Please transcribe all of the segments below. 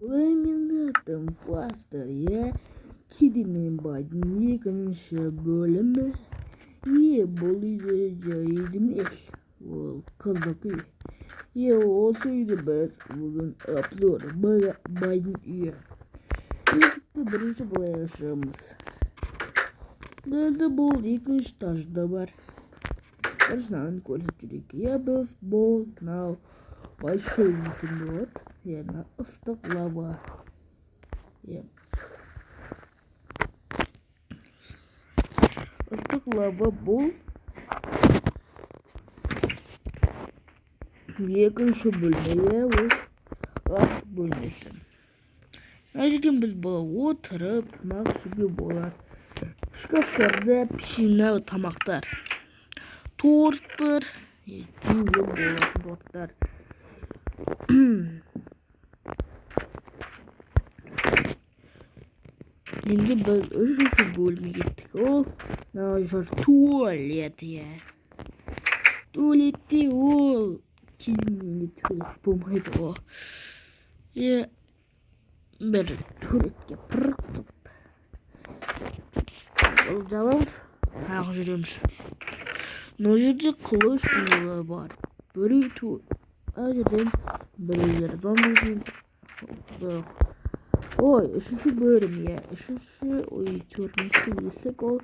Laminatum Faster ya. Kedinin Biden'ın ikinci bölümü. İyi bulacaktınız. Kazakı. Ya olsaydı biz bugün upload Biden iyi. İlk birinci bulayışımız. Nerede bol ikinci taşda var. Baştan konuşacak. Ya biz bol now. Başlayın lot. Yani ıslık lava. Ya. Islık lava bol. Yakınşı bölmeye ve az bölmesi. Ayrıca biz bula oturup maksubu bolar. Şkaflarda pişine tamaklar. Tortlar. Cüve bolar tortlar. Şimdi biz üçüncü bölüme gittik. O nasıl tuvalet ya. Tuvalette ol. Kimliğini tuvalet bulmaydı o. Ya bir tuvaletke bıraktım. Olacağız. Hazırımız. Nojede kılıç yolu var. Böyle ayrıca böyle yerden oy, üçüncü bölüm ya. Üçüncü törmesi yesek ol.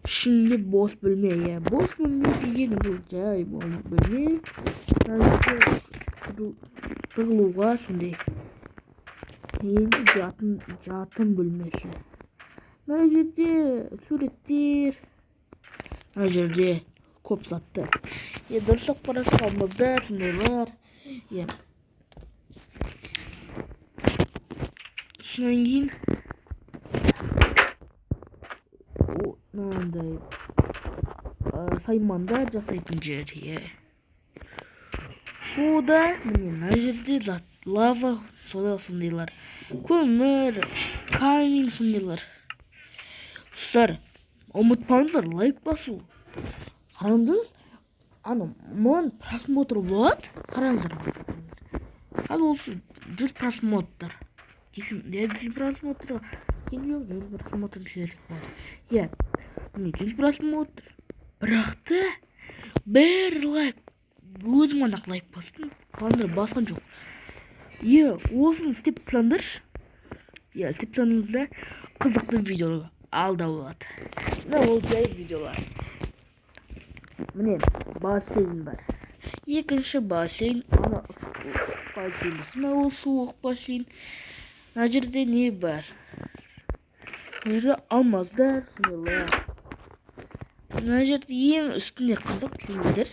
Şimdi boss bölümü ya. Boss bölümü diye bulacağım. Boss bölümü. Tığlığa şimdi. Yeni catın bölmesi. Nerede surettir. Nerede kopsattı. Ya dırsak parası kalmazdı. Sınırlar. Ya. Şunun o nerede? Saymanda jasaytın jeriye. Suda nerede lava soda sundilar. Kömür, kamin sundilar. Sar. Umut panzer like basу. Қараңыз, маған просмотр болады. Қараңыздар. Ал осы 100 просмотр. 100 просмотр. Келген 100 просмотр жіберіп болады. Иә. Міне 100 просмотр. Бірақ та бір лайк. Өзім ана лайк бастым. Қаландар басқан жоқ. Иә, осыны істеп тұрсаңдаршы. Иә, істеп тұрсаңыздар қызықты видео алда болады. Мына ол жай видеолар. Mine бассейн бар. Екінші бассейн, ана бассейн. Мына ол суық бассейн. Мына жерде не бар? Мына жерде алмаздар, мына жерде ең үстінде қызық тілдер.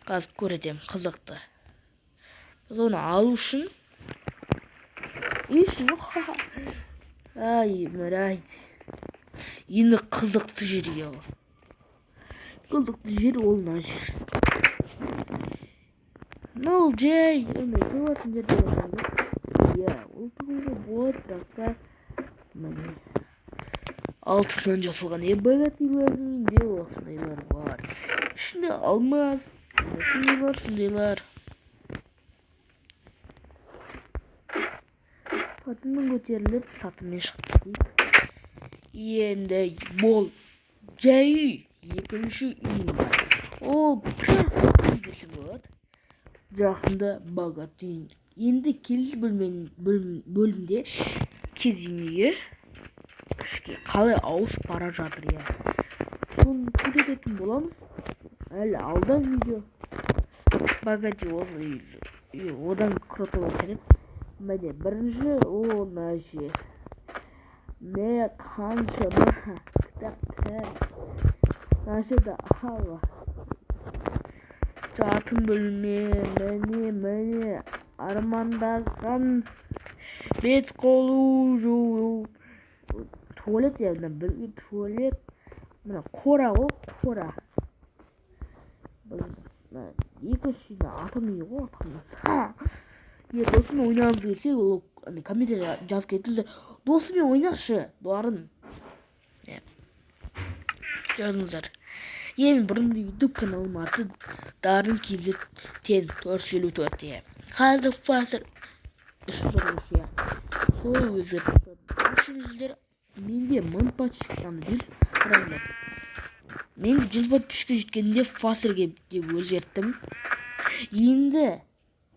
Қазір көретем қызықты. Біз оны алу үшін еш жоқ. Ай, мырайды. Енді қызықты жерге ал. Қызықты жер ол мына жер. Ол жай, ондай болатын жерде болады. Иә, ол туралы болады, бірақ та міне алтыннан жасалған богатыйлардың де осындайлар бар. Ішінде алмаз, сондайлар. Сатымен көтеріліп, сатымен шығып дейік. Енді бол жай екінші үйім бар. Ол пресс болады. Жақында богат үйін. Енді келесі бөлімде кезеңге қалай ауысып бара жатыр я. Соны көретін боламыз. Әлі алда видео. Богат осы үй. Одан круто болып. Міне бірінші ол мына жер. Міне қаншама кітаптар. Мына жерде аха. Жатын бөлме, міне армандаған бет қолу жуу. Туалет я, бірге туалет. Мына қора ғой, қора. Екінші атам үй ғой, атам. Досымен ойнағымыз келсе, ол комментария жазып кетіңіздер. Досымен ойнашы, дарын. Жазыңыздар. Ең бұрынғы YouTube каналым аты Дарын KZ 454. Қазір фасыр болушу я. Солай өзгертті. Үшіншілер менде 1000 подписчиктан 100 қараңдар. Мен 100 подписчикке жеткенде фасерге деп өзгерттім. Енді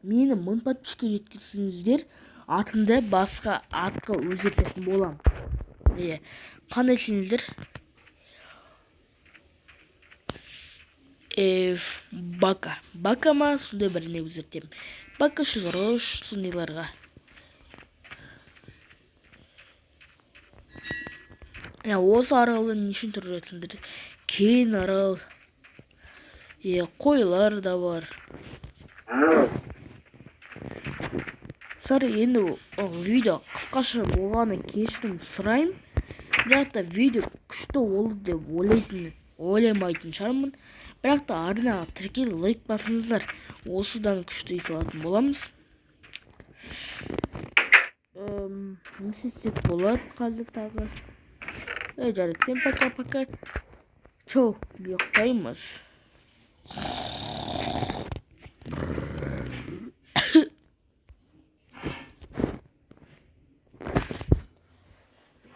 мені 1000 подписчикке жеткізсеңіздер, атымды басқа атқа өзгертетін болам. Қандай сендер? Бака ма? Сондай біріне өзгертем. Бака шызғырыш сондайларға. Осы аралды нешін түрі түсіндір? Кейін арал. Қойлар да бар. Сары енді видео қысқаша болғаны кешірім сұрайым. Бірақ та видео күшті болды деп ойламайтын шығармын. Бірақ та арнаға тіркеліп лайк басыңыздар. Осыдан күшті ете боламыз. Не істесек болады қазір тағы. Жарайды, всем пока-пока. Чоу, ұйықтаймыз.